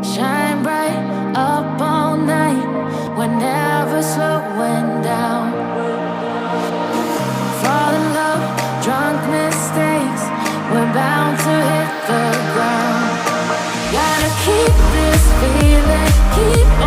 Shine bright up all night. We're never slowing down. Fall in love, drunk mistakes. We're bound to hit the ground. Gotta keep this feeling, keep